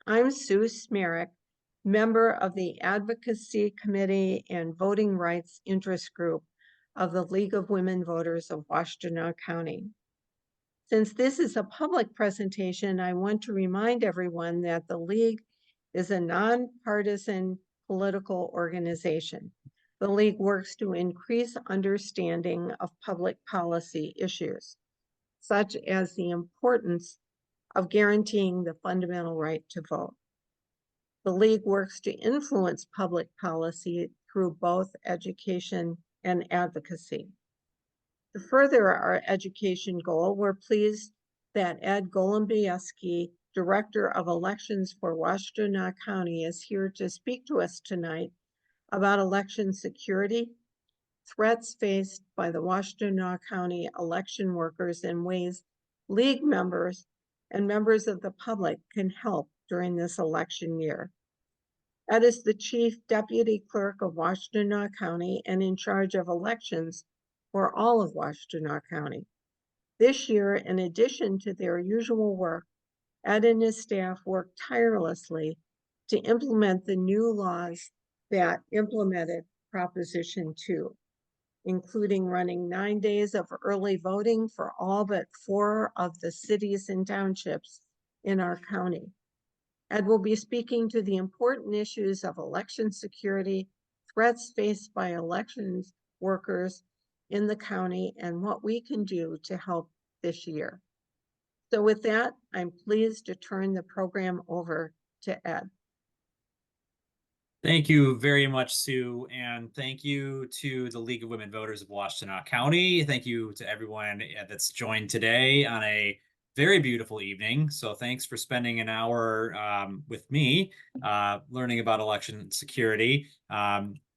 I'm Sue Smerick, member of the Advocacy Committee and Voting Rights Interest Group of the League of Women Voters of Washtenaw County. Since this is a public presentation, I want to remind everyone that the League is a nonpartisan political organization. The League works to increase understanding of public policy issues, such as the importance of guaranteeing the fundamental right to vote. The League works to influence public policy through both education and advocacy. To further our education goal, we're pleased that Ed Golembiewski, Director of Elections for Washtenaw County, is here to speak to us tonight about election security, threats faced by the Washtenaw County election workers, and ways League members and members of the public can help during this election year. Ed is the Chief Deputy Clerk of Washtenaw County and in charge of elections for all of Washtenaw County. This year, in addition to their usual work, Ed and his staff worked tirelessly to implement the new laws that implemented Proposition 2, including running 9 days of early voting for all but 4 of the cities and townships in our county. Ed will be speaking to the important issues of election security, threats faced by elections workers in the county, and what we can do to help this year. So with that, I'm pleased to turn the program over to Ed. Thank you very much, Sue, and thank you to the League of Women Voters of Washtenaw County. Thank you to everyone that's joined today on a very beautiful evening. So thanks for spending an hour with me learning about election security.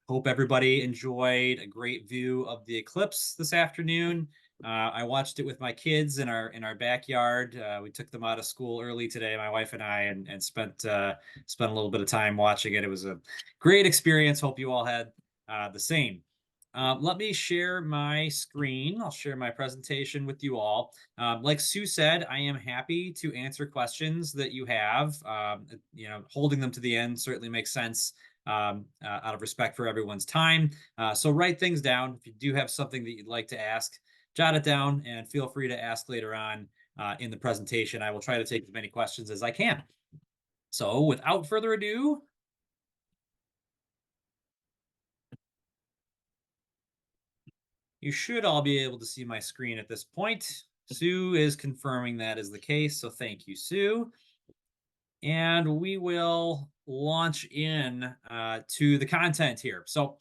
Hope everybody enjoyed a great view of the eclipse this afternoon. I watched it with my kids in our backyard. We took them out of school early today, my wife and I, and spent a little bit of time watching it. It was a great experience. Hope you all had the same. Let me share my screen. I'll share my presentation with you all. Like Sue said, I am happy to answer questions that you have. Holding them to the end certainly makes sense out of respect for everyone's time. So write things down. If you do have something that you'd like to ask, jot it down and feel free to ask later on in the presentation. I will try to take as many questions as I can. So without further ado, you should all be able to see my screen at this point. Sue is confirming that is the case, so thank you, Sue. And we will launch in to the content here. So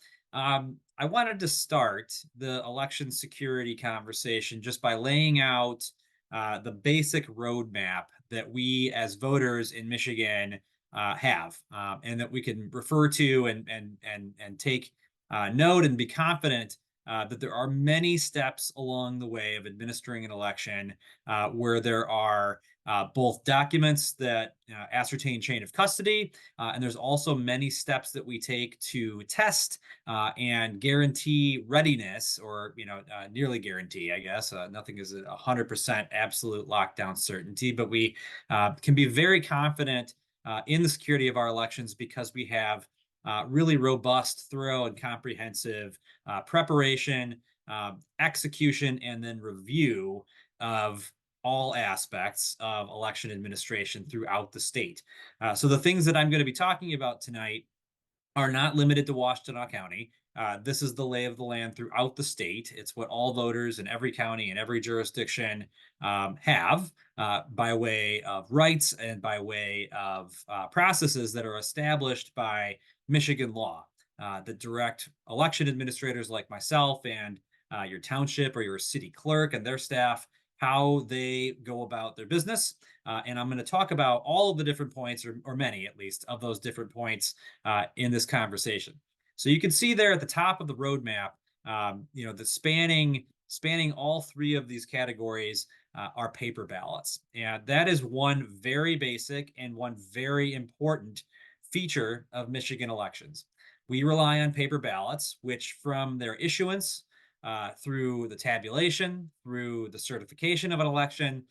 I wanted to start the election security conversation just by laying out the basic roadmap that we as voters in Michigan have, and that we can refer to and take note and be confident that there are many steps along the way of administering an election where there are both documents that ascertain chain of custody, and there's also many steps that we take to test and guarantee readiness, or nearly guarantee, I guess. Nothing is 100% absolute lockdown certainty, but we can be very confident in the security of our elections because we have really robust, thorough, and comprehensive preparation, execution, and then review of all aspects of election administration throughout the state. So the things that I'm going to be talking about tonight are not limited to Washtenaw County. This is the lay of the land throughout the state. It's what all voters in every county and every jurisdiction have by way of rights and by way of processes that are established by Michigan law that direct election administrators like myself and your township or your city clerk and their staff, how they go about their business. And I'm going to talk about all of the different points, or many at least, of those different points in this conversation. So you can see there at the top of the roadmap, the spanning all 3 of these categories are paper ballots. And that is one very basic and one very important feature of Michigan elections. We rely on paper ballots, which from their issuance through the tabulation, through the certification of an election,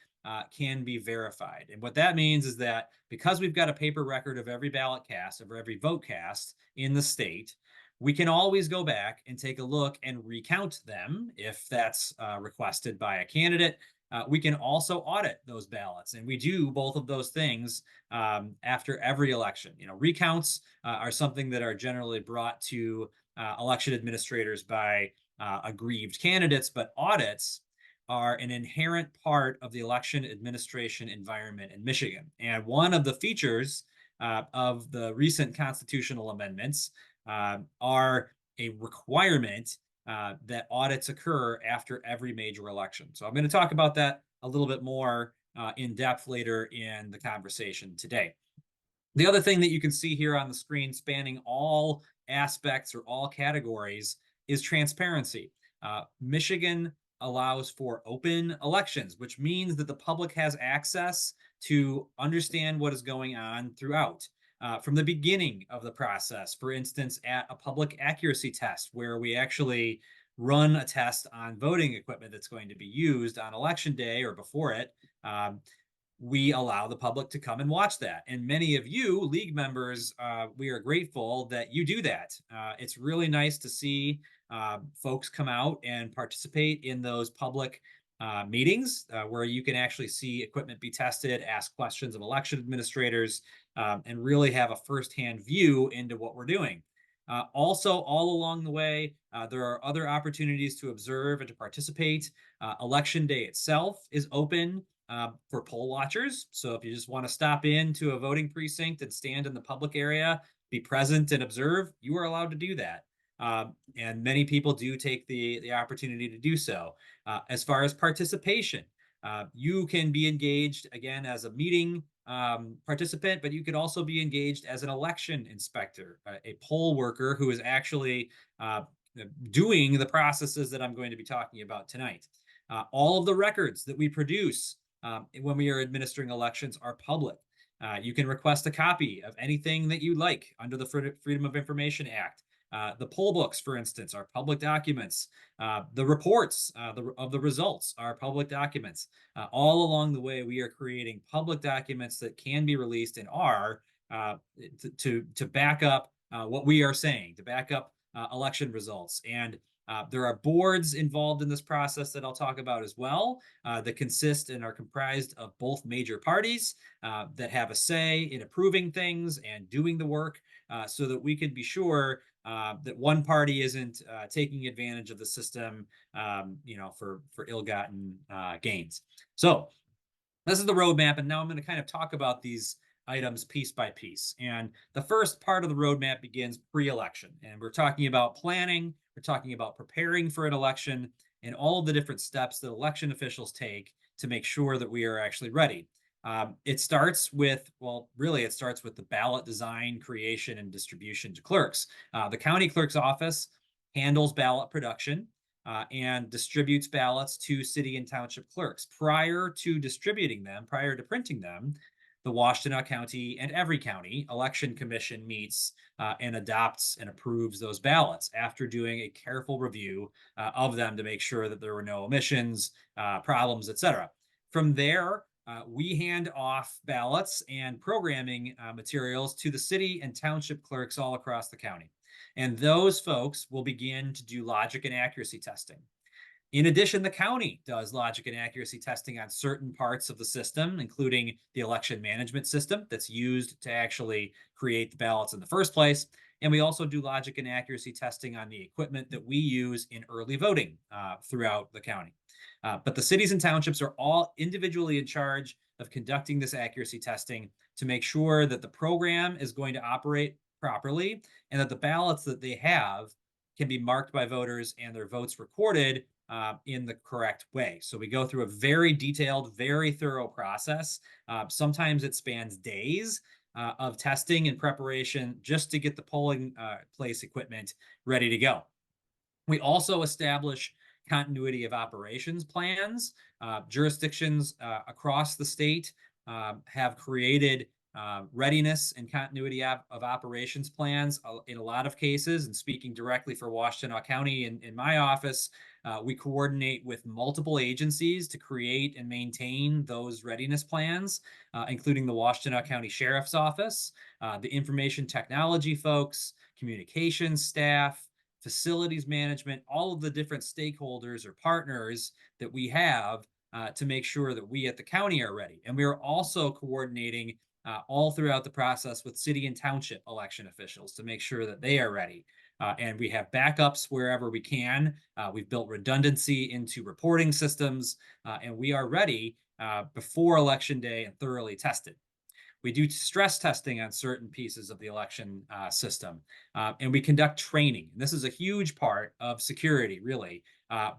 can be verified. And what that means is that because we've got a paper record of every ballot cast, of every vote cast in the state, we can always go back and take a look and recount them if that's requested by a candidate. We can also audit those ballots, and we do both of those things after every election. Recounts are something that are generally brought to election administrators by aggrieved candidates, but audits are an inherent part of the election administration environment in Michigan. And one of the features of the recent constitutional amendments are a requirement that audits occur after every major election. So I'm going to talk about that a little bit more in depth later in the conversation today. The other thing that you can see here on the screen, spanning all aspects or all categories, is transparency. Michigan allows for open elections, which means that the public has access to understand what is going on throughout. From the beginning of the process, for instance, at a public accuracy test, where we actually run a test on voting equipment that's going to be used on election day or before it, we allow the public to come and watch that. And many of you, league members, we are grateful that you do that. It's really nice to see folks come out and participate in those public meetings where you can actually see equipment be tested, ask questions of election administrators, and really have a firsthand view into what we're doing. Also, all along the way, there are other opportunities to observe and to participate. Election day itself is open for poll watchers. So if you just want to stop into a voting precinct and stand in the public area, be present and observe, you are allowed to do that. And many people do take the opportunity to do so. As far as participation, you can be engaged, again, as a meeting participant, but you could also be engaged as an election inspector, a poll worker who is actually doing the processes that I'm going to be talking about tonight. All of the records that we produce when we are administering elections are public. You can request a copy of anything that you like under the Freedom of Information Act. The poll books, for instance, are public documents. The reports of the results are public documents. All along the way, we are creating public documents that can be released and are to back up what we are saying, to back up election results. And there are boards involved in this process that I'll talk about as well, that consist and are comprised of both major parties that have a say in approving things and doing the work, so that we can be sure that one party isn't taking advantage of the system, for ill-gotten gains. So this is the roadmap, and now I'm going to kind of talk about these items piece by piece. And the first part of the roadmap begins pre-election, and we're talking about planning, we're talking about preparing for an election, and all of the different steps that election officials take to make sure that we are actually ready. It starts with the ballot design, creation, and distribution to clerks. The county clerk's office handles ballot production and distributes ballots to city and township clerks. Prior to printing them, the Washtenaw County and every county election commission meets and adopts and approves those ballots after doing a careful review of them to make sure that there were no omissions, problems, etc. From there, we hand off ballots and programming materials to the city and township clerks all across the county. And those folks will begin to do logic and accuracy testing. In addition, the county does logic and accuracy testing on certain parts of the system, including the election management system that's used to actually create the ballots in the first place. And we also do logic and accuracy testing on the equipment that we use in early voting throughout the county. But the cities and townships are all individually in charge of conducting this accuracy testing to make sure that the program is going to operate properly and that the ballots that they have can be marked by voters and their votes recorded in the correct way. So we go through a very detailed, very thorough process. Sometimes it spans days of testing and preparation just to get the polling place equipment ready to go. We also establish continuity of operations plans. Jurisdictions across the state have created readiness and continuity of operations plans in a lot of cases. And speaking directly for Washtenaw County in my office, We coordinate with multiple agencies to create and maintain those readiness plans, including the Washtenaw County Sheriff's Office, the information technology folks, communications staff, facilities management, all of the different stakeholders or partners that we have to make sure that we at the county are ready. And we are also coordinating all throughout the process with city and township election officials to make sure that they are ready. And we have backups wherever we can. We've built redundancy into reporting systems, and we are ready before Election Day and thoroughly tested. We do stress testing on certain pieces of the election system, and we conduct training. And this is a huge part of security, really,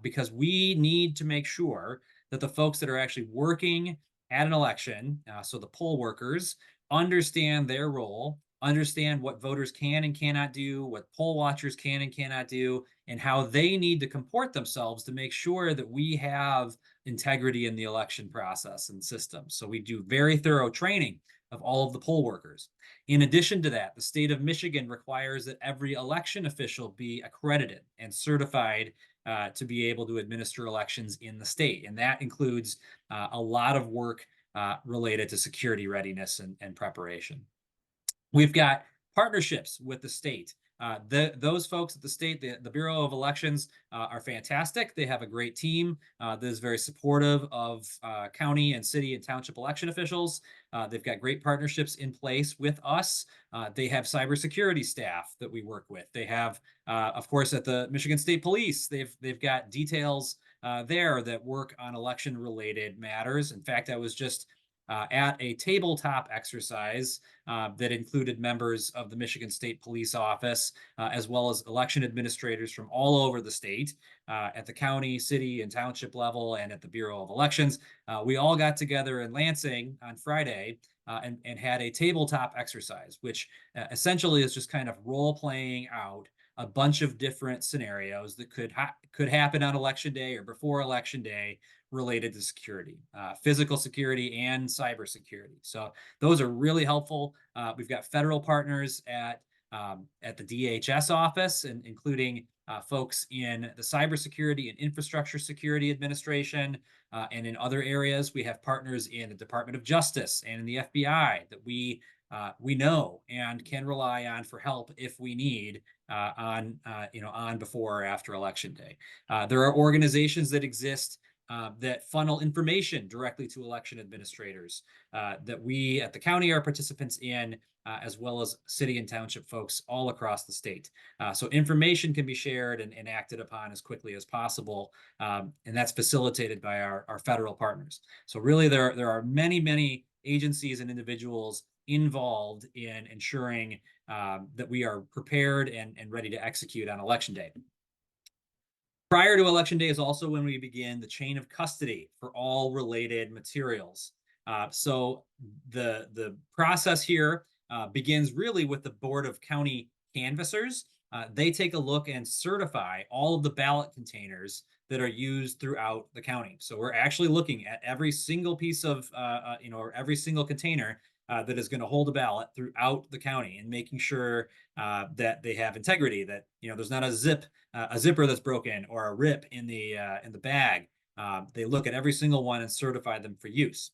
because we need to make sure that the folks that are actually working at an election, so the poll workers, understand their role, understand what voters can and cannot do, what poll watchers can and cannot do, and how they need to comport themselves to make sure that we have integrity in the election process and system. So we do very thorough training of all of the poll workers. In addition to that, the state of Michigan requires that every election official be accredited and certified to be able to administer elections in the state. And that includes a lot of work related to security readiness and preparation. We've got partnerships with the state. Those folks at the state, the Bureau of Elections, are fantastic. They have a great team that is very supportive of county and city and township election officials. They've got great partnerships in place with us. They have cybersecurity staff that we work with. They have, of course, at the Michigan State Police, they've got details there that work on election-related matters. In fact, I was just at a tabletop exercise that included members of the Michigan State Police Office, as well as election administrators from all over the state, at the county, city, and township level, and at the Bureau of Elections. We all got together in Lansing on Friday and had a tabletop exercise, which essentially is just kind of role-playing out a bunch of different scenarios that could happen on Election Day or before Election Day related to security, physical security and cybersecurity. So those are really helpful. We've got federal partners at the DHS office, and including folks in the Cybersecurity and Infrastructure Security Administration, and in other areas. We have partners in the Department of Justice and in the FBI that we know and can rely on for help if we need on before or after Election Day. There are organizations that exist that funnel information directly to election administrators that we at the county are participants in, as well as city and township folks all across the state. So information can be shared and acted upon as quickly as possible, and that's facilitated by our federal partners. So really there are many, many agencies and individuals involved in ensuring that we are prepared and ready to execute on Election Day. Prior to Election Day is also when we begin the chain of custody for all related materials. So the process here begins really with the Board of County Canvassers. They take a look and certify all of the ballot containers that are used throughout the county. So we're actually looking at every single piece of, or every single container that is going to hold a ballot throughout the county, and making sure that they have integrity, that there's not a zipper that's broken or a rip in the bag. They look at every single one and certify them for use.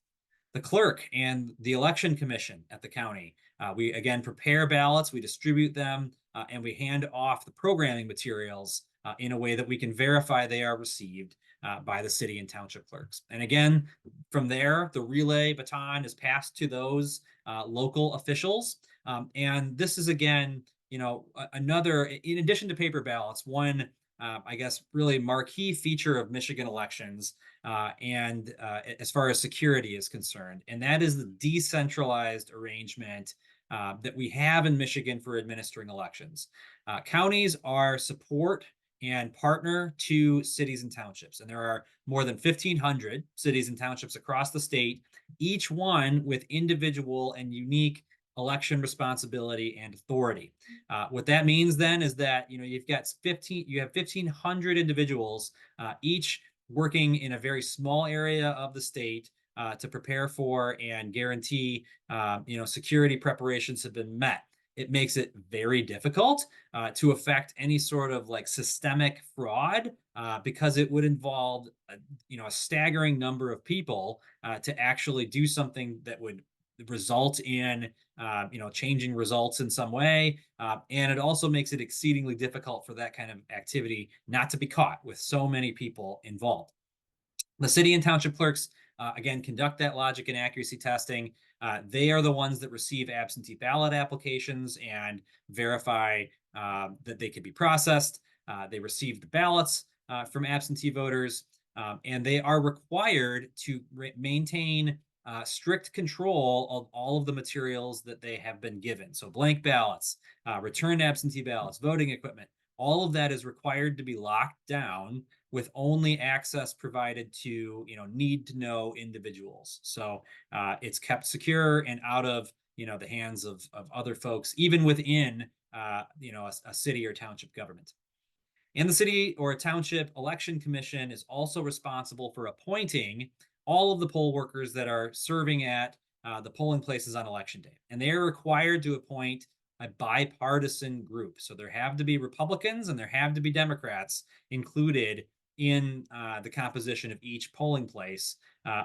The clerk and the election commission at the county, we again prepare ballots, we distribute them, and we hand off the programming materials in a way that we can verify they are received by the city and township clerks. And again, from there, the relay baton is passed to those local officials. And this is, again, another, in addition to paper ballots, one, I guess, really marquee feature of Michigan elections, and as far as security is concerned, and that is the decentralized arrangement that we have in Michigan for administering elections. Counties are support and partner to cities and townships. And there are more than 1,500 cities and townships across the state, each one with individual and unique election responsibility and authority. What that means then is that you have 1,500 individuals, each working in a very small area of the state to prepare for and guarantee security preparations have been met. it makes it very difficult to affect any sort of like systemic fraud because it would involve a staggering number of people to actually do something that would result in changing results in some way, and it also makes it exceedingly difficult for that kind of activity not to be caught with so many people involved. The city and township clerks, again, conduct that logic and accuracy testing. They are the ones that receive absentee ballot applications and verify that they can be processed. They receive the ballots from absentee voters, and they are required to maintain strict control of all of the materials that they have been given. So blank ballots, returned absentee ballots, voting equipment, all of that is required to be locked down with only access provided to need to know individuals. So it's kept secure and out of the hands of other folks, even within a city or township government. And the city or township election commission is also responsible for appointing all of the poll workers that are serving at the polling places on election day. And they are required to appoint a bipartisan group. So there have to be Republicans and there have to be Democrats included in the composition of each polling place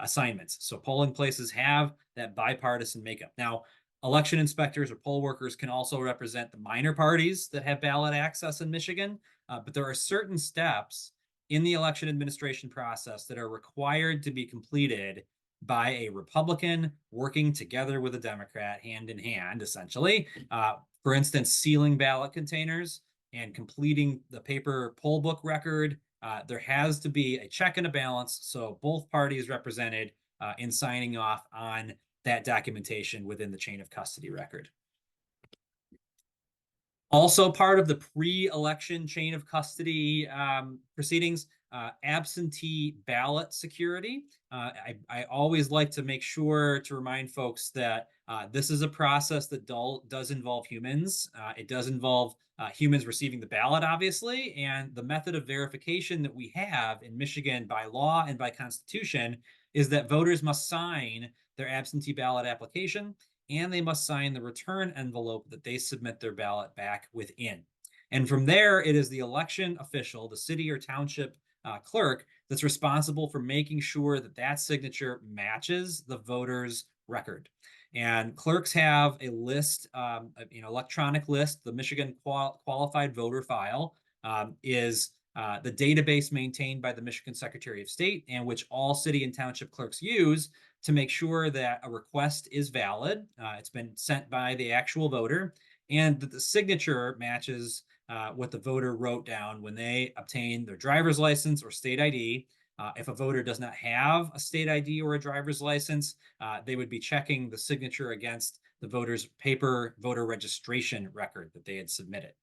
assignments. So polling places have that bipartisan makeup. Now, election inspectors or poll workers can also represent the minor parties that have ballot access in Michigan, but there are certain steps in the election administration process that are required to be completed by a Republican working together with a Democrat, hand in hand, essentially. For instance, sealing ballot containers and completing the paper poll book record. There has to be a check and a balance, so both parties represented in signing off on that documentation within the chain of custody record. Also part of the pre-election chain of custody proceedings, absentee ballot security. I always like to make sure to remind folks that this is a process that does involve humans. It does involve humans receiving the ballot, obviously, and the method of verification that we have in Michigan by law and by constitution is that voters must sign their absentee ballot application and they must sign the return envelope that they submit their ballot back within. And from there, it is the election official, the city or township clerk, that's responsible for making sure that that signature matches the voter's record. And clerks have a list, electronic list. The Michigan Qualified Voter File is the database maintained by the Michigan Secretary of State, and which all city and township clerks use to make sure that a request is valid. It's been sent by the actual voter, and that the signature matches what the voter wrote down when they obtained their driver's license or state ID. If a voter does not have a state ID or a driver's license, they would be checking the signature against the voter's paper voter registration record that they had submitted.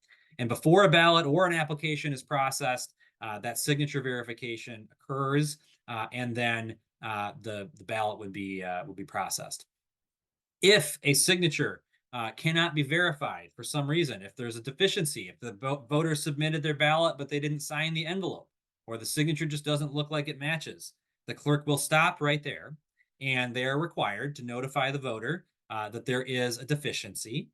And before a ballot or an application is processed, that signature verification occurs, and then the ballot would be processed. If a signature cannot be verified for some reason, if there's a deficiency, if the voter submitted their ballot but they didn't sign the envelope, or the signature just doesn't look like it matches, the clerk will stop right there, and they are required to notify the voter that there is a deficiency,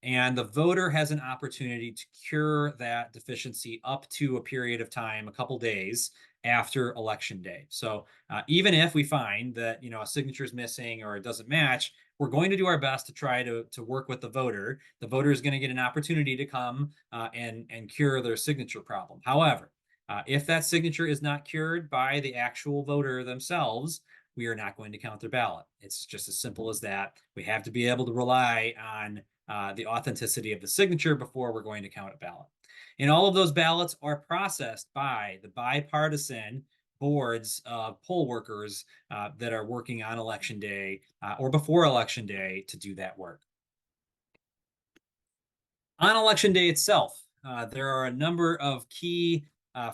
and the voter has an opportunity to cure that deficiency up to a period of time, a couple days after election day. So even if we find that a signature is missing or it doesn't match, we're going to do our best to try to work with the voter. The voter is going to get an opportunity to come and cure their signature problem. However, if that signature is not cured by the actual voter themselves, we are not going to count their ballot. It's just as simple as that. We have to be able to rely on the authenticity of the signature before we're going to count a ballot. And all of those ballots are processed by the bipartisan boards of poll workers that are working on election day or before election day to do that work. On election day itself, there are a number of key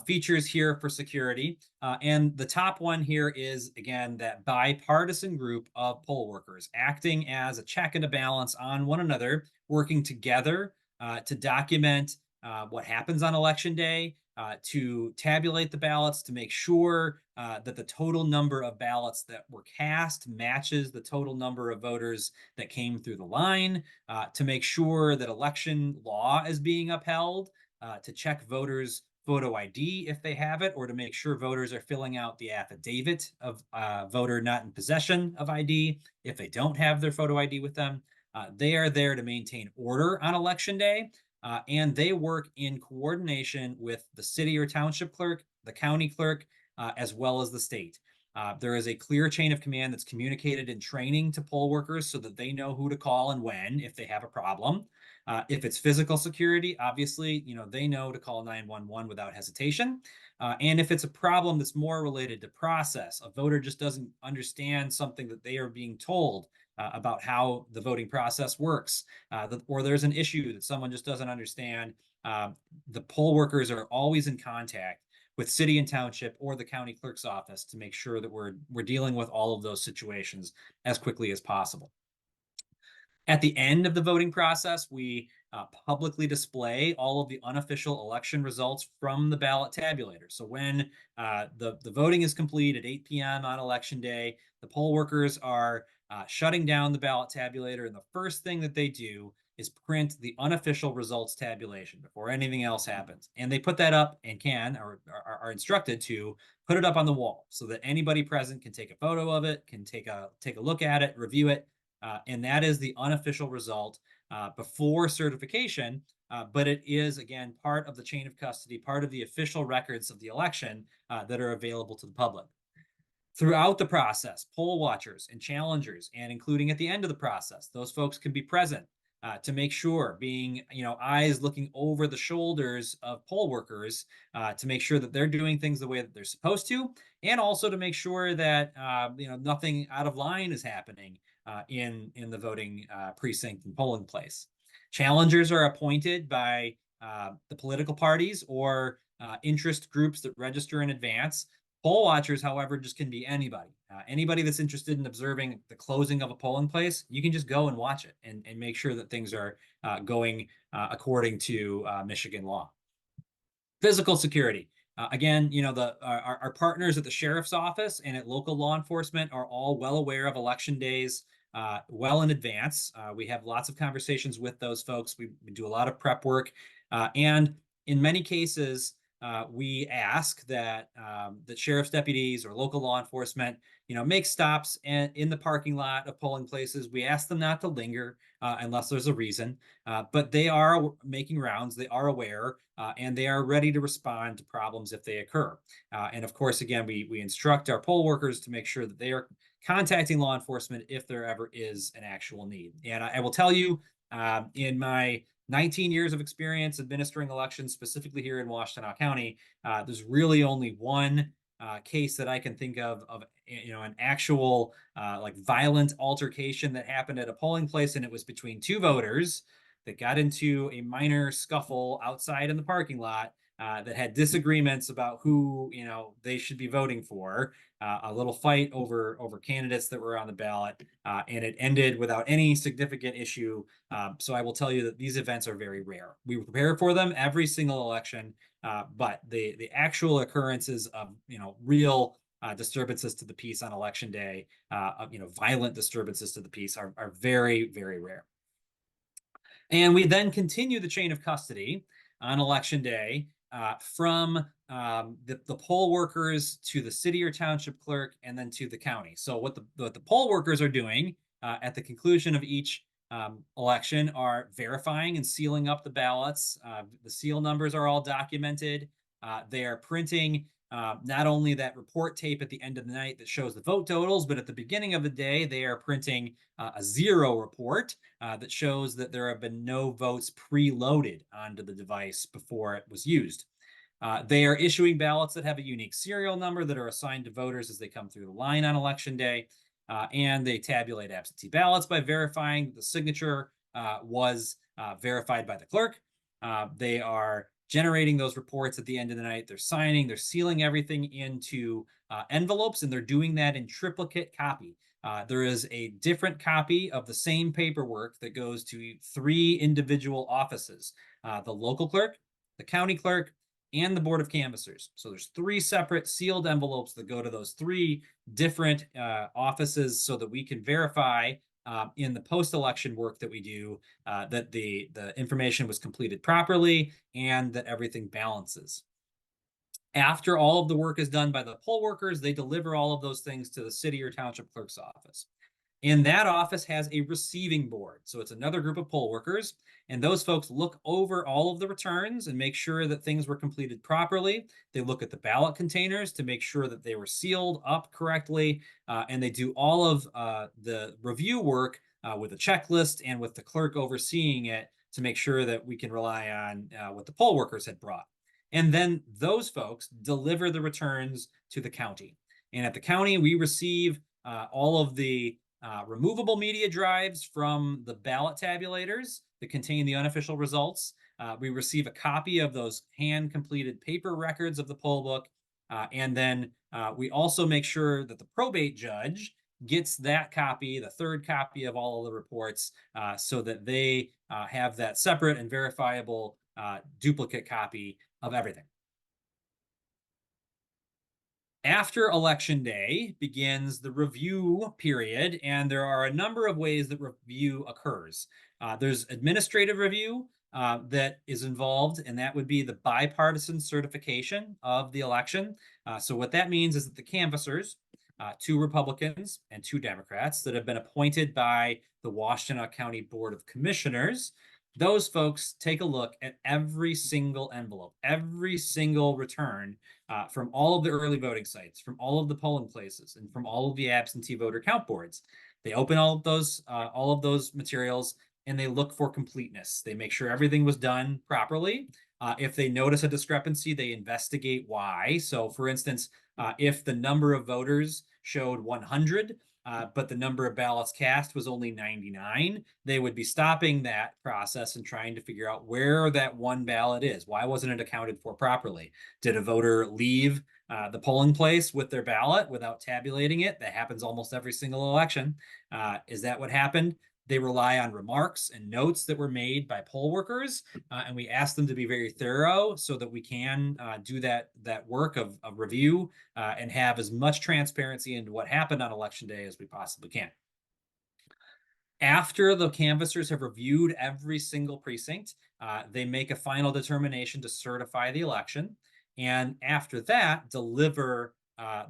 features here for security. And the top one here is, again, that bipartisan group of poll workers acting as a check and a balance on one another, working together to document what happens on election day, to tabulate the ballots, to make sure that the total number of ballots that were cast matches the total number of voters that came through the line, to make sure that election law is being upheld, to check voters' photo ID if they have it, or to make sure voters are filling out the affidavit of voter not in possession of ID if they don't have their photo ID with them. They are there to maintain order on election day, and they work in coordination with the city or township clerk, the county clerk, as well as the state. There is a clear chain of command that's communicated in training to poll workers so that they know who to call and when if they have a problem. If it's physical security, obviously, they know to call 911 without hesitation. And if it's a problem that's more related to process, a voter just doesn't understand something that they are being told about how the voting process works, or there's an issue that someone just doesn't understand, the poll workers are always in contact with city and township or the county clerk's office to make sure that we're dealing with all of those situations as quickly as possible. At the end of the voting process, we publicly display all of the unofficial election results from the ballot tabulator. So when the voting is complete at 8 p.m. on election day, the poll workers are shutting down the ballot tabulator, and the first thing that they do is print the unofficial results tabulation before anything else happens. And they put that up and are instructed to put it up on the wall so that anybody present can take a photo of it, can take a look at it, review it. And that is the unofficial result before certification, but it is, again, part of the chain of custody, part of the official records of the election that are available to the public. Throughout the process, poll watchers and challengers, and including at the end of the process, those folks can be present to make sure, being eyes looking over the shoulders of poll workers to make sure that they're doing things the way that they're supposed to, and also to make sure that nothing out of line is happening in the voting precinct and polling place. Challengers are appointed by the political parties or interest groups that register in advance. Poll watchers, however, just can be anybody. Anybody that's interested in observing the closing of a polling place, you can just go and watch it and make sure that things are going according to Michigan law. Physical security. Again, our partners at the sheriff's office and at local law enforcement are all well aware of election days well in advance. We have lots of conversations with those folks. We do a lot of prep work. And in many cases, we ask that sheriff's deputies or local law enforcement, make stops in the parking lot of polling places. We ask them not to linger unless there's a reason, but they are making rounds. They are aware, and they are ready to respond to problems if they occur. And of course, again, we instruct our poll workers to make sure that they are contacting law enforcement if there ever is an actual need. And I will tell you, in my 19 years of experience administering elections, specifically here in Washtenaw County, there's really only one case that I can think of an actual like violent altercation that happened at a polling place, and it was between two voters that got into a minor scuffle outside in the parking lot that had disagreements about who they should be voting for. A little fight over candidates that were on the ballot, and it ended without any significant issue. So I will tell you that these events are very rare. We prepare for them every single election, but the actual occurrences of real disturbances to the peace on election day, violent disturbances to the peace are very, very rare. And we then continue the chain of custody on election day from the poll workers to the city or township clerk, and then to the county. So what the poll workers are doing at the conclusion of each election are verifying and sealing up the ballots. The seal numbers are all documented. They are printing not only that report tape at the end of the night that shows the vote totals, but at the beginning of the day, they are printing a zero report that shows that there have been no votes preloaded onto the device before it was used. They are issuing ballots that have a unique serial number that are assigned to voters as they come through the line on election day. And they tabulate absentee ballots by verifying the signature was verified by the clerk. They are generating those reports at the end of the night. They're signing, they're sealing everything into envelopes, and they're doing that in triplicate copy. There is a different copy of the same paperwork that goes to 3 individual offices, the local clerk, the county clerk, and the Board of Canvassers. So there's 3 separate sealed envelopes that go to those 3 different offices so that we can verify in the post-election work that we do that the information was completed properly and that everything balances. After all of the work is done by the poll workers, they deliver all of those things to the city or township clerk's office. And that office has a receiving board. So it's another group of poll workers. And those folks look over all of the returns and make sure that things were completed properly. They look at the ballot containers to make sure that they were sealed up correctly. And they do all of the review work with a checklist and with the clerk overseeing it to make sure that we can rely on what the poll workers had brought. And then those folks deliver the returns to the county. And at the county, we receive all of the removable media drives from the ballot tabulators that contain the unofficial results. We receive a copy of those hand-completed paper records of the poll book. And then we also make sure that the probate judge gets that copy, the 3rd copy of all of the reports, so that they have that separate and verifiable duplicate copy of everything. After Election Day begins the review period, and there are a number of ways that review occurs. There's administrative review that is involved, and that would be the bipartisan certification of the election. So what that means is that the canvassers, 2 Republicans and 2 Democrats that have been appointed by the Washtenaw County Board of Commissioners, those folks take a look at every single envelope, every single return from all of the early voting sites, from all of the polling places, and from all of the absentee voter count boards. They open all of those materials and they look for completeness. They make sure everything was done properly. If they notice a discrepancy, they investigate why. So, for instance, if the number of voters showed 100, but the number of ballots cast was only 99, they would be stopping that process and trying to figure out where that one ballot is. Why wasn't it accounted for properly? Did a voter leave the polling place with their ballot without tabulating it? That happens almost every single election. Is that what happened? They rely on remarks and notes that were made by poll workers, and we ask them to be very thorough so that we can do that work of review and have as much transparency into what happened on Election Day as we possibly can. After the canvassers have reviewed every single precinct, they make a final determination to certify the election, and after that, deliver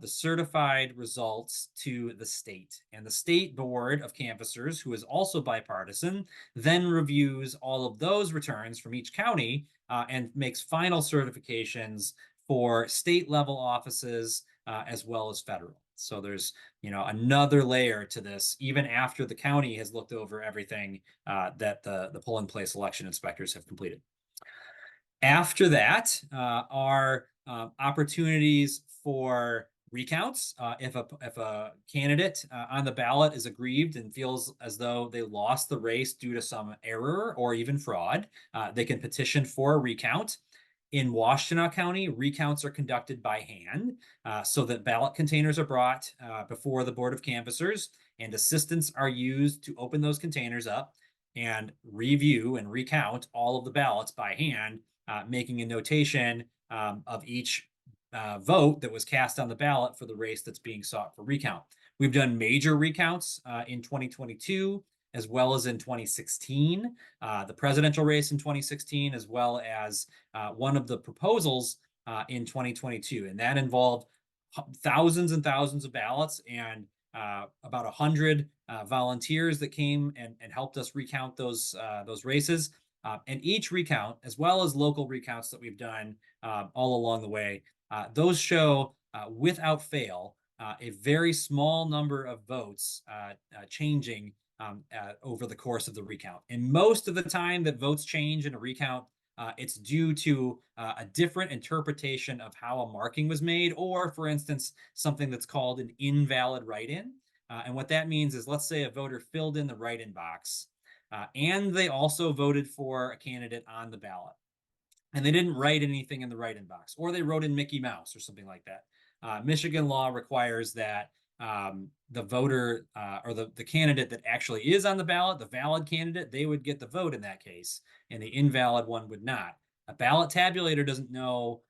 the certified results to the state. And the state board of canvassers, who is also bipartisan, then reviews all of those returns from each county and makes final certifications for state level offices as well as federal. So there's, another layer to this, even after the county has looked over everything that the polling place election inspectors have completed. After that are opportunities for recounts. If a candidate on the ballot is aggrieved and feels as though they lost the race due to some error or even fraud, they can petition for a recount. In Washtenaw County, recounts are conducted by hand so that ballot containers are brought before the Board of Canvassers, and assistants are used to open those containers up and review and recount all of the ballots by hand, making a notation of each vote that was cast on the ballot for the race that's being sought for recount. We've done major recounts in 2022, as well as in 2016, the presidential race in 2016, as well as one of the proposals in 2022. And that involved thousands and thousands of ballots and about 100 volunteers that came and helped us recount those races. And each recount, as well as local recounts that we've done all along the way, those show without fail a very small number of votes changing over the course of the recount. And most of the time that votes change in a recount, it's due to a different interpretation of how a marking was made, or, for instance, something that's called an invalid write-in. And what that means is, let's say a voter filled in the write-in box, and they also voted for a candidate on the ballot, and they didn't write anything in the write-in box, or they wrote in Mickey Mouse or something like that. Michigan law requires that the voter or the candidate that actually is on the ballot, the valid candidate, they would get the vote in that case, and the invalid one would not. A ballot tabulator doesn't know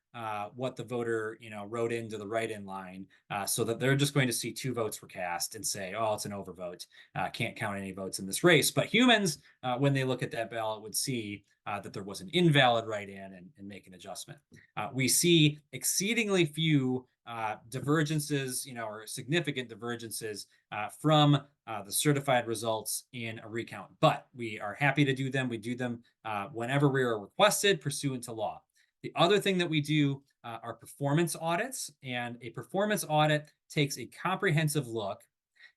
what the voter, wrote into the write-in line, so that they're just going to see 2 votes were cast and say, oh, it's an overvote. Can't count any votes in this race. But humans, when they look at that ballot, would see that there was an invalid write-in and make an adjustment. We see exceedingly few divergences, or significant divergences from the certified results in a recount. But we are happy to do them. We do them whenever we are requested pursuant to law. The other thing that we do are performance audits, and a performance audit takes a comprehensive look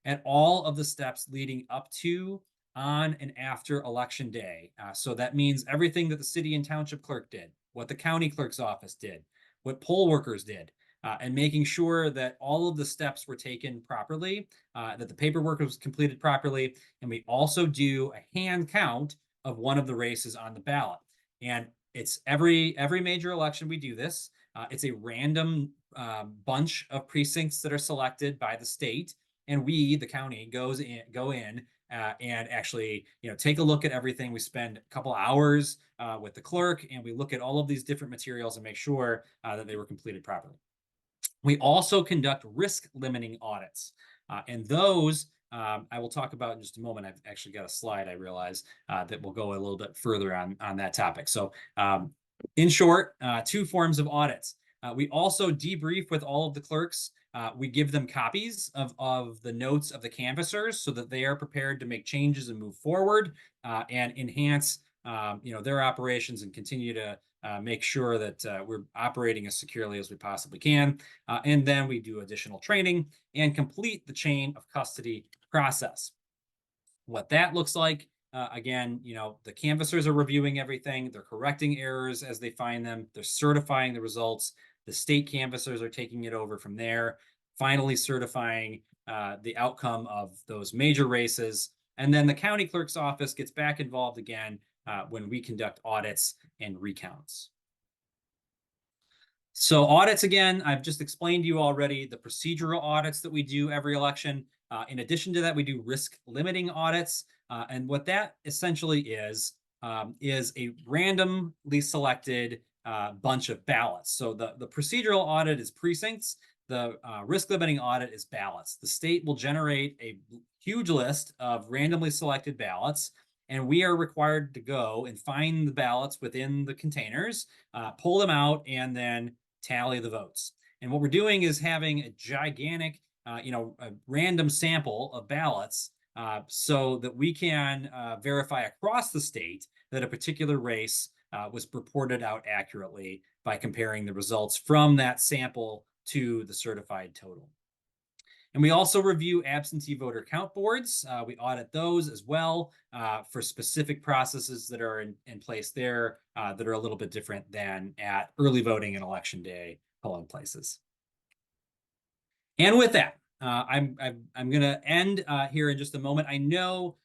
at all of the steps leading up to, on, and after election day. So that means everything that the city and township clerk did, what the county clerk's office did, what poll workers did, and making sure that all of the steps were taken properly, that the paperwork was completed properly. And we also do a hand count of one of the races on the ballot. And it's every major election we do this. It's a random bunch of precincts that are selected by the state, and we, the county, go in and actually, take a look at everything. We spend a couple hours with the clerk, and we look at all of these different materials and make sure that they were completed properly. We also conduct risk limiting audits, and those I will talk about in just a moment. I've actually got a slide, I realize, that will go a little bit further on that topic. So in short, 2 forms of audits. We also debrief with all of the clerks. We give them copies of the notes of the canvassers so that they are prepared to make changes and move forward and enhance their operations and continue to make sure that we're operating as securely as we possibly can. And then we do additional training and complete the chain of custody process. What that looks like, again, the canvassers are reviewing everything. They're correcting errors as they find them. They're certifying the results. The state canvassers are taking it over from there, finally certifying the outcome of those major races. And then the county clerk's office gets back involved again when we conduct audits and recounts. So audits, again, I've just explained to you already the procedural audits that we do every election. In addition to that, we do risk limiting audits. And what that essentially is a randomly selected bunch of ballots. So the procedural audit is precincts. The risk limiting audit is ballots. The state will generate a huge list of randomly selected ballots, and we are required to go and find the ballots within the containers, pull them out, and then tally the votes. And what we're doing is having a gigantic, a random sample of ballots so that we can verify across the state that a particular race was reported out accurately by comparing the results from that sample to the certified total. And we also review absentee voter count boards. We audit those as well for specific processes that are in place there that are a little bit different than at early voting and election day polling places. And with that, I'm going to end here in just a moment. I know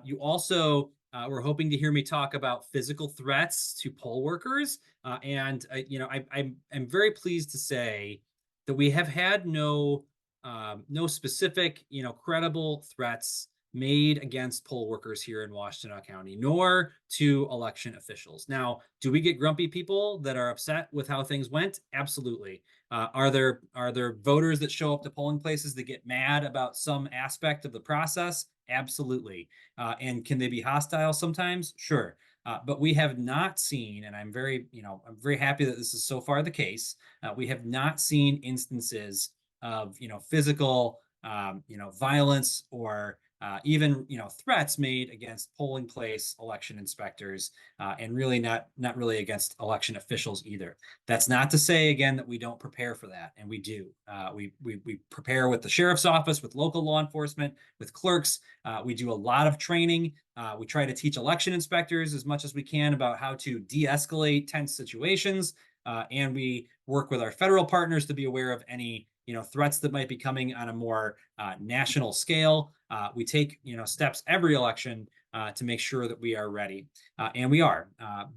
you also were hoping to hear me talk about physical threats to poll workers, and I'm very pleased to say that we have had no specific, credible threats made against poll workers here in Washtenaw County, nor to election officials. Now, do we get grumpy people that are upset with how things went? Absolutely. Are there voters that show up to polling places that get mad about some aspect of the process? Absolutely. And can they be hostile sometimes? Sure. But we have not seen, and I'm very happy that this is so far the case. We have not seen instances of physical violence or even threats made against polling place election inspectors, and really not really against election officials either. That's not to say again that we don't prepare for that, and we do. We prepare with the sheriff's office, with local law enforcement, with clerks. We do a lot of training. We try to teach election inspectors as much as we can about how to de-escalate tense situations, and we work with our federal partners to be aware of any threats that might be coming on a more national scale. We take steps every election to make sure that we are ready, and we are.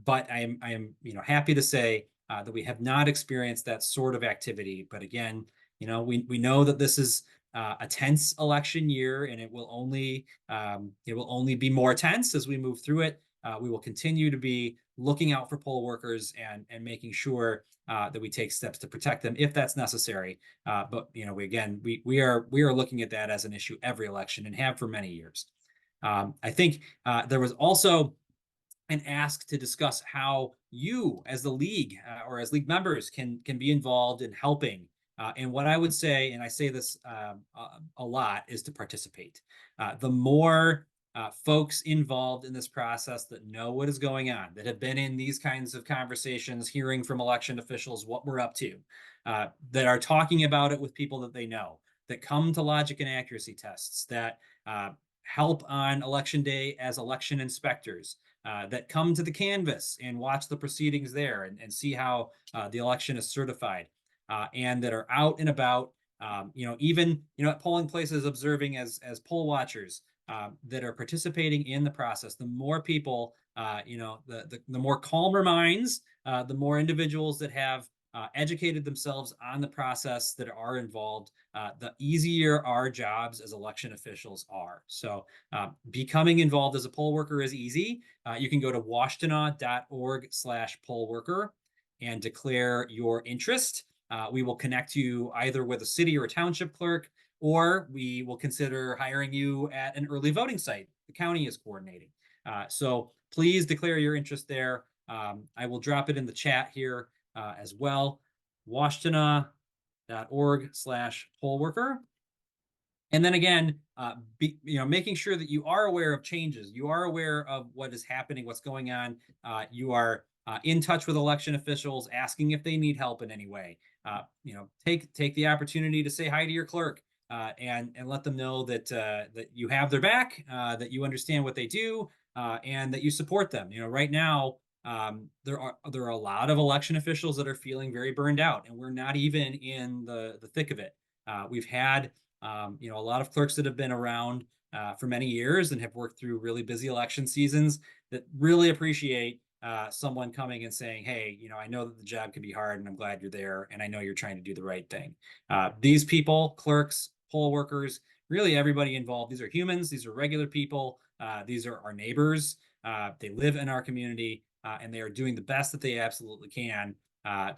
But I am happy to say that we have not experienced that sort of activity. But again, we know that this is a tense election year, and it will only be more tense as we move through it. we will continue to be looking out for poll workers and making sure that we take steps to protect them if that's necessary. But we are looking at that as an issue every election and have for many years. I think there was also an ask to discuss how you, as the league or as league members, can be involved in helping. And what I would say, and I say this a lot, is to participate. The more folks involved in this process that know what is going on, that have been in these kinds of conversations, hearing from election officials what we're up to, that are talking about it with people that they know, that come to logic and accuracy tests, that help on election day as election inspectors, that come to the canvas and watch the proceedings there and see how the election is certified, and that are out and about, even at polling places observing as poll watchers, that are participating in the process. The more people, the more calmer minds, the more individuals that have educated themselves on the process that are involved, the easier our jobs as election officials are. So becoming involved as a poll worker is easy. You can go to washtenaw.org/poll worker and declare your interest. We will connect you either with a city or a township clerk, or we will consider hiring you at an early voting site the county is coordinating. So please declare your interest there. I will drop it in the chat here as well. Washtenaw.org/poll worker. And then again, making sure that you are aware of changes, you are aware of what is happening, what's going on. You are in touch with election officials, asking if they need help in any way. Take the opportunity to say hi to your clerk and let them know that you have their back, that you understand what they do, and that you support them. Right now, there are a lot of election officials that are feeling very burned out, and we're not even in the thick of it. We've had a lot of clerks that have been around for many years and have worked through really busy election seasons that really appreciate someone coming and saying, hey, I know that the job can be hard and I'm glad you're there and I know you're trying to do the right thing. These people, clerks, poll workers, really everybody involved, these are humans, these are regular people, these are our neighbors, they live in our community, and they are doing the best that they absolutely can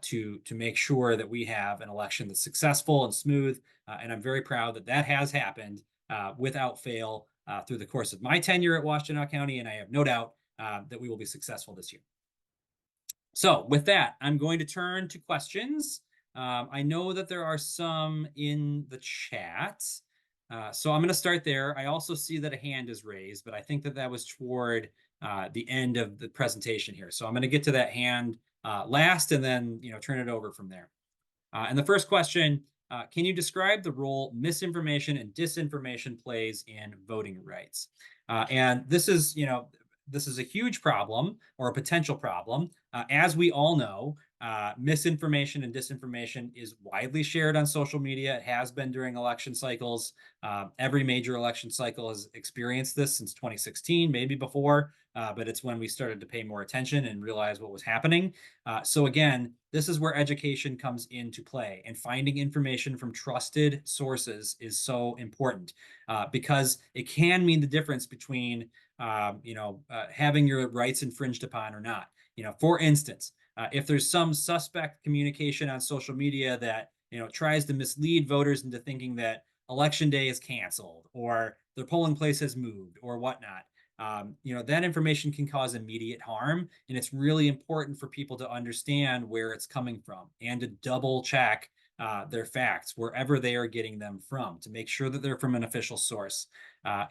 to make sure that we have an election that's successful and smooth. And I'm very proud that that has happened without fail through the course of my tenure at Washtenaw County, and I have no doubt that we will be successful this year. So with that, I'm going to turn to questions. I know that there are some in the chat. So I'm going to start there. I also see that a hand is raised, but I think that was toward the end of the presentation here. So I'm going to get to that hand last and then turn it over from there. And the first question, can you describe the role misinformation and disinformation plays in voting rights? And this is a huge problem or a potential problem. As we all know, misinformation and disinformation is widely shared on social media. It has been during election cycles. Every major election cycle has experienced this since 2016, maybe before, but it's when we started to pay more attention and realize what was happening. So again, this is where education comes into play, and finding information from trusted sources is so important because it can mean the difference between having your rights infringed upon or not. For instance, if there's some suspect communication on social media that tries to mislead voters into thinking that election day is canceled or their polling place has moved or whatnot, that information can cause immediate harm, and it's really important for people to understand where it's coming from and to double check their facts wherever they are getting them from to make sure that they're from an official source.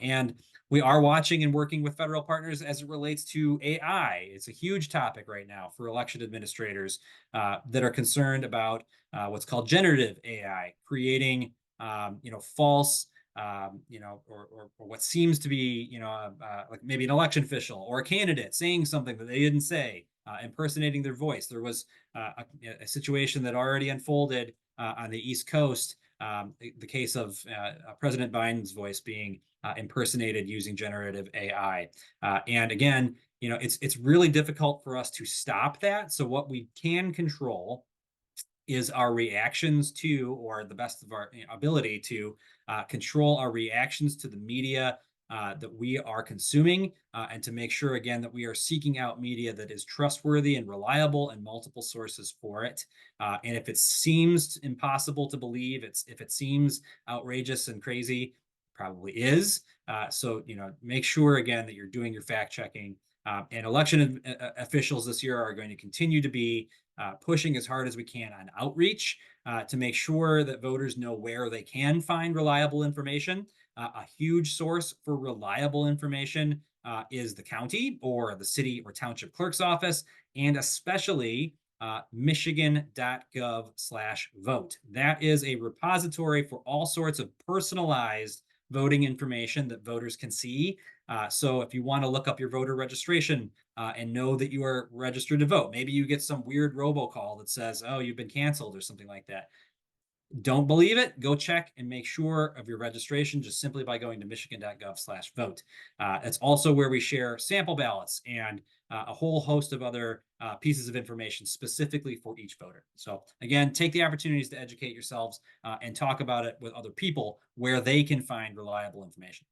And we are watching and working with federal partners as it relates to AI. It's a huge topic right now for election administrators that are concerned about what's called generative AI, creating false or what seems to be like maybe an election official or a candidate saying something that they didn't say, impersonating their voice. There was a situation that already unfolded on the East Coast, the case of President Biden's voice being impersonated using generative AI. And again, it's really difficult for us to stop that. So what we can control is our reactions to, or the best of our ability to control our reactions to the media that we are consuming, and to make sure, again, that we are seeking out media that is trustworthy and reliable and multiple sources for it. And if it seems impossible to believe, if it seems outrageous and crazy, probably is. So, make sure, again, that you're doing your fact checking. And election officials this year are going to continue to be pushing as hard as we can on outreach to make sure that voters know where they can find reliable information. A huge source for reliable information is the county or the city or township clerk's office, and especially michigan.gov/vote. That is a repository for all sorts of personalized voting information that voters can see. So if you want to look up your voter registration and know that you are registered to vote, maybe you get some weird robocall that says, oh, you've been canceled or something like that. Don't believe it, go check and make sure of your registration just simply by going to michigan.gov/vote. It's also where we share sample ballots and a whole host of other pieces of information specifically for each voter. So again, take the opportunities to educate yourselves and talk about it with other people where they can find reliable information.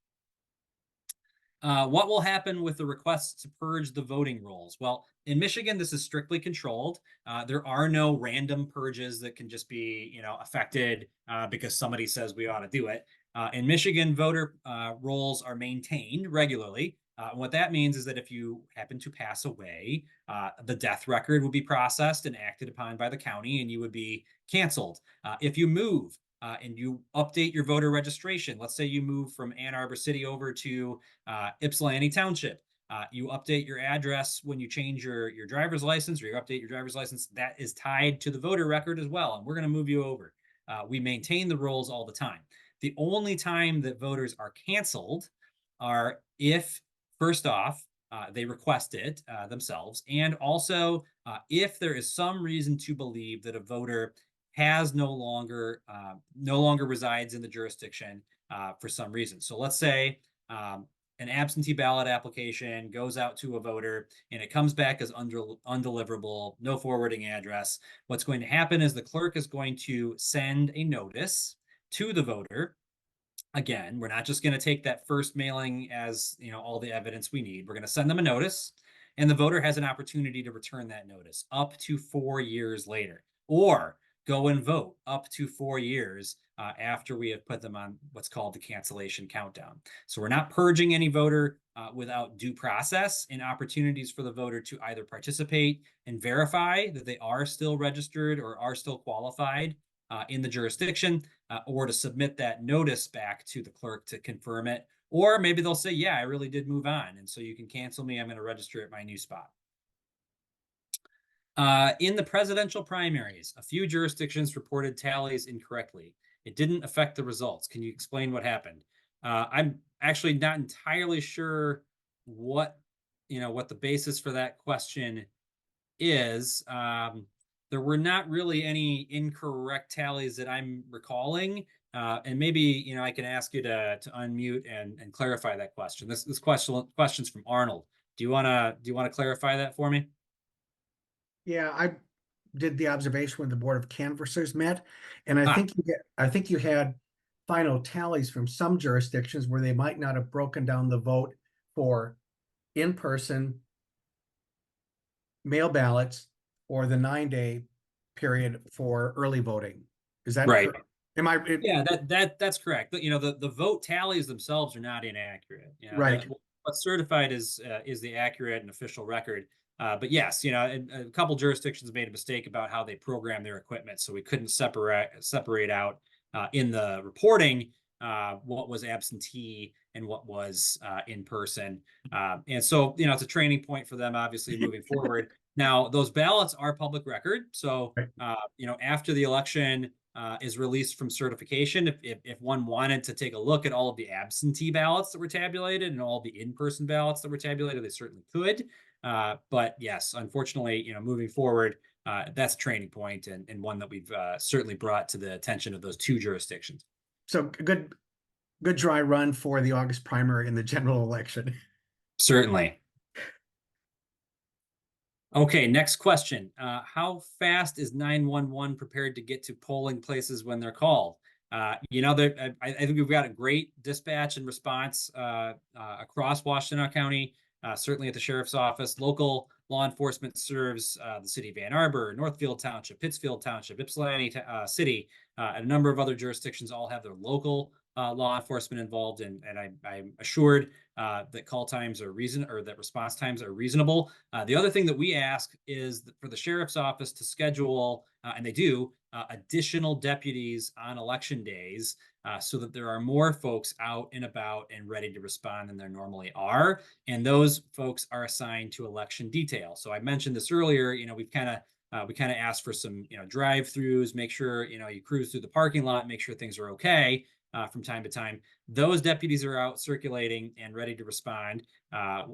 What will happen with the request to purge the voting rolls? Well, in Michigan, this is strictly controlled. There are no random purges that can just be, affected because somebody says we ought to do it. In Michigan, voter rolls are maintained regularly. What that means is that if you happen to pass away, the death record will be processed and acted upon by the county, and you would be canceled. If you move, and you update your voter registration. Let's say you move from Ann Arbor City over to Ypsilanti Township. You update your address when you change your driver's license, or you update your driver's license. That is tied to the voter record as well, and we're going to move you over. We maintain the rolls all the time. The only time that voters are canceled are if, first off, they request it themselves, and also if there is some reason to believe that a voter has no longer resides in the jurisdiction for some reason. So let's say an absentee ballot application goes out to a voter and it comes back as undeliverable, no forwarding address. What's going to happen is the clerk is going to send a notice to the voter. Again, we're not just going to take that first mailing as all the evidence we need. We're going to send them a notice, and the voter has an opportunity to return that notice up to 4 years later, or go and vote up to 4 years after we have put them on what's called the cancellation countdown. So we're not purging any voter without due process and opportunities for the voter to either participate and verify that they are still registered or are still qualified in the jurisdiction, or to submit that notice back to the clerk to confirm it. Or maybe they'll say, yeah, I really did move on, and so you can cancel me. I'm going to register at my new spot. In the presidential primaries, a few jurisdictions reported tallies incorrectly. It didn't affect the results. Can you explain what happened? I'm actually not entirely sure what the basis for that question is. There were not really any incorrect tallies that I'm recalling. And maybe, I can ask you to unmute and clarify that question. This question's from Arnold. Do you want to clarify that for me? Yeah, I did the observation when the Board of Canvassers met, and I think you had final tallies from some jurisdictions where they might not have broken down the vote for in-person mail ballots or the 9-day period for early voting. Is that right? Correct? Am I? Yeah, that's correct. But the vote tallies themselves are not inaccurate. Right. What's certified is the accurate and official record. But yes, a couple jurisdictions made a mistake about how they program their equipment, so we couldn't separate out in the reporting what was absentee and what was in person. And so it's a training point for them, obviously, moving forward. Now, those ballots are public record, so after the election is released from certification, if one wanted to take a look at all of the absentee ballots that were tabulated and all the in-person ballots that were tabulated, they certainly could. But yes, unfortunately, moving forward, that's a training point and one that we've certainly brought to the attention of those two jurisdictions. So good dry run for the August primary in the general election. Certainly. Okay, next question. How fast is 911 prepared to get to polling places when they're called? You know, I think we've got a great dispatch and response across Washtenaw County, certainly at the sheriff's office. Local law enforcement serves the city of Ann Arbor, Northfield Township, Pittsfield Township, Ypsilanti City, and a number of other jurisdictions all have their local law enforcement involved, and I'm assured that call times are that response times are reasonable. The other thing that we ask is for the sheriff's office to schedule, and they do, additional deputies on election days so that there are more folks out and about and ready to respond than there normally are. And those folks are assigned to election detail. So I mentioned this earlier, you know, we kind of asked for some, you know, drive-throughs, make sure, you know, you cruise through the parking lot, make sure things are okay from time to time. Those deputies are out circulating and ready to respond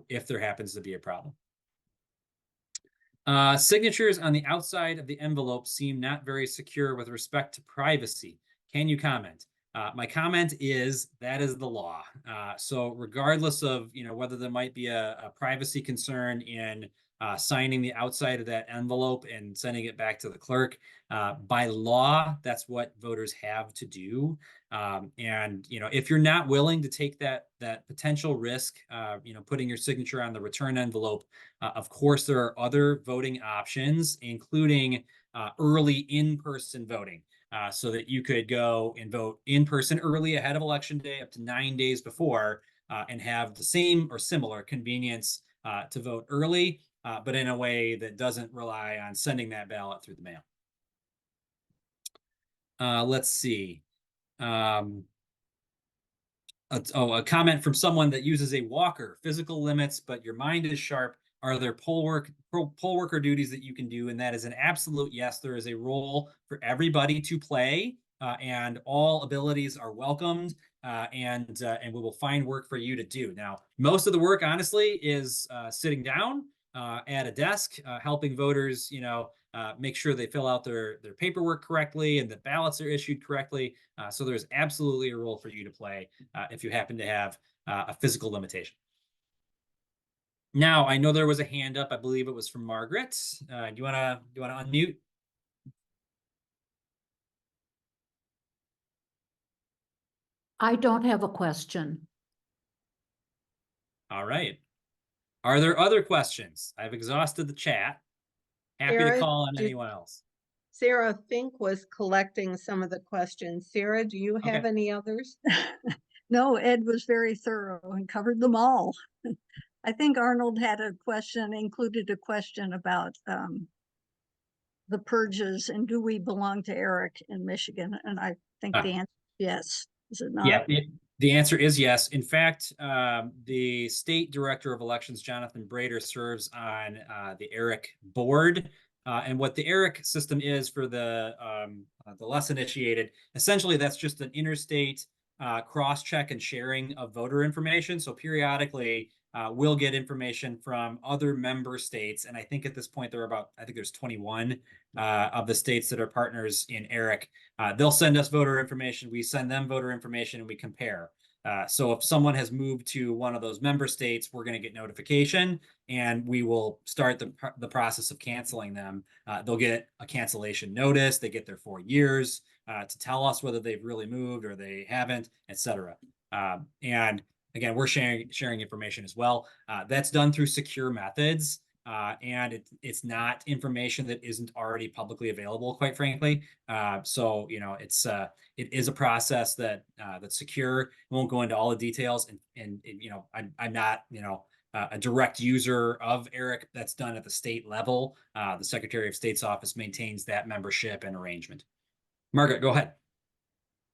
if there happens to be a problem. Signatures on the outside of the envelope seem not very secure with respect to privacy. Can you comment? My comment is that is the law. So regardless of, you know, whether there might be a privacy concern in signing the outside of that envelope and sending it back to the clerk, by law, that's what voters have to do. And, you know, if you're not willing to take that potential risk, you know, putting your signature on the return envelope, of course, there are other voting options, including early in-person voting. So that you could go and vote in person early ahead of election day up to 9 days before and have the same or similar convenience to vote early, but in a way that doesn't rely on sending that ballot through the mail. Let's see. A comment from someone that uses a walker, physical limits, but your mind is sharp. Are there poll worker duties that you can do? And that is an absolute yes. There is a role for everybody to play, and all abilities are welcomed, and we will find work for you to do. Now, most of the work, honestly, is sitting down at a desk, helping voters, you know, make sure they fill out their paperwork correctly and the ballots are issued correctly. So there's absolutely a role for you to play if you happen to have a physical limitation. Now, I know there was a hand up. I believe it was from Margaret. Do you wanna unmute? I don't have a question. All right. Are there other questions? I've exhausted the chat. Happy to Sarah, call on anyone else. Sarah Fink was collecting some of the questions. Sarah, do you have Okay. any others? No, Ed was very thorough and covered them all. I think Arnold had included a question about the purges and do we belong to Eric in Michigan? And I think the answer is yes. Is it not? Yeah, the answer is yes. In fact, the state director of elections, Jonathan Brader, serves on the ERIC board. And what the ERIC system is for the less initiated, essentially that's just an interstate cross-check and sharing of voter information. So periodically, we'll get information from other member states. And I think at this point, I think there's 21 of the states that are partners in ERIC. They'll send us voter information. We send them voter information and we compare. So if someone has moved to one of those member states, we're going to get notification and we will start the process of canceling them. They'll get a cancellation notice. They get their 4 years to tell us whether they've really moved or they haven't, etc. And again, we're sharing information as well. That's done through secure methods. And it's not information that isn't already publicly available, quite frankly. So, you know, it is a process that's secure. I won't go into all the details, and you know, I'm not, you know, a direct user of ERIC. That's done at the state level. The Secretary of State's office maintains that membership and arrangement. Margaret, go ahead.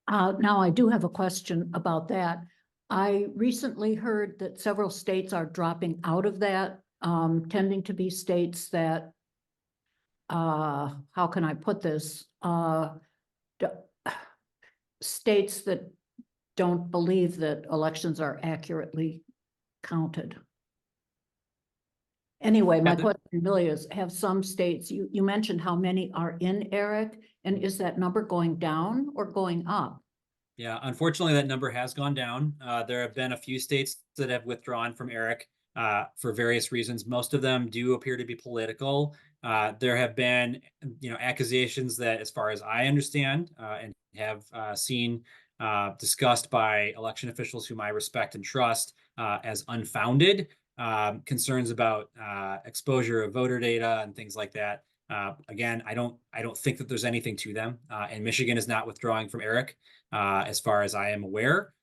Now, I do have a question about that. I recently heard that several states are dropping out of that, tending to be states that, how can I put this? States that don't believe that elections are accurately counted. Anyway, my question really is, have some states, you mentioned how many are in ERIC, and is that number going down or going up? Yeah, unfortunately, that number has gone down. There have been a few states that have withdrawn from ERIC for various reasons. Most of them do appear to be political. There have been, accusations that, as far as I understand, and have seen discussed by election officials whom I respect and trust as unfounded, concerns about exposure of voter data and things like that. Again, I don't think that there's anything to them, and Michigan is not withdrawing from ERIC, as far as I am aware.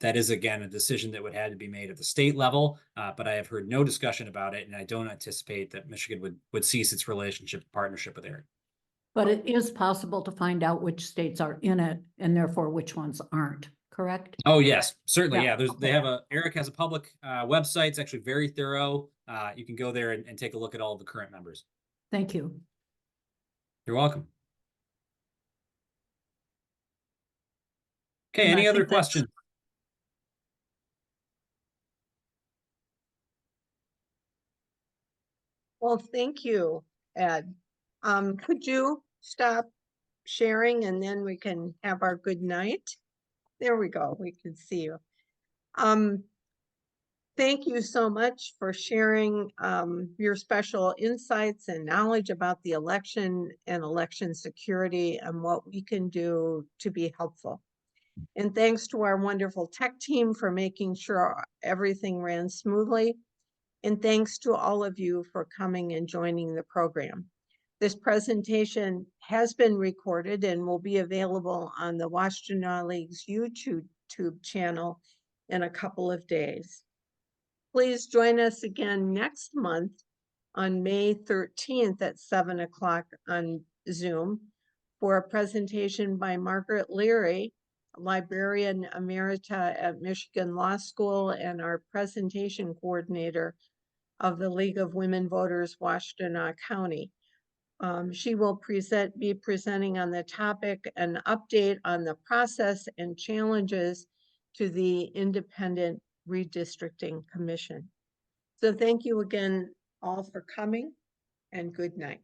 That is, again, a decision that would have to be made at the state level, but I have heard no discussion about it, and I don't anticipate that Michigan would cease its relationship and partnership with ERIC. But it is possible to find out which states are in it and therefore which ones aren't, correct? Oh, yes, certainly. Yeah, Yeah, okay. ERIC has a public website. It's actually very thorough. You can go there and take a look at all of the current members. Thank you. You're welcome. Okay, And I any other think that's- questions? Well, thank you, Ed. Could you stop sharing and then we can have our good night? There we go. We can see you. Thank you so much for sharing your special insights and knowledge about the election and election security and what we can do to be helpful. And thanks to our wonderful tech team for making sure everything ran smoothly. And thanks to all of you for coming and joining the program. This presentation has been recorded and will be available on the Washtenaw League's YouTube channel in a couple of days. Please join us again next month on May 13th at 7 o'clock on Zoom for a presentation by Margaret Leary, Librarian Emerita at Michigan Law School and our presentation coordinator of the League of Women Voters, Washtenaw County. She will be presenting on the topic, an update on the process and challenges to the Independent Redistricting Commission. So thank you again all for coming and good night.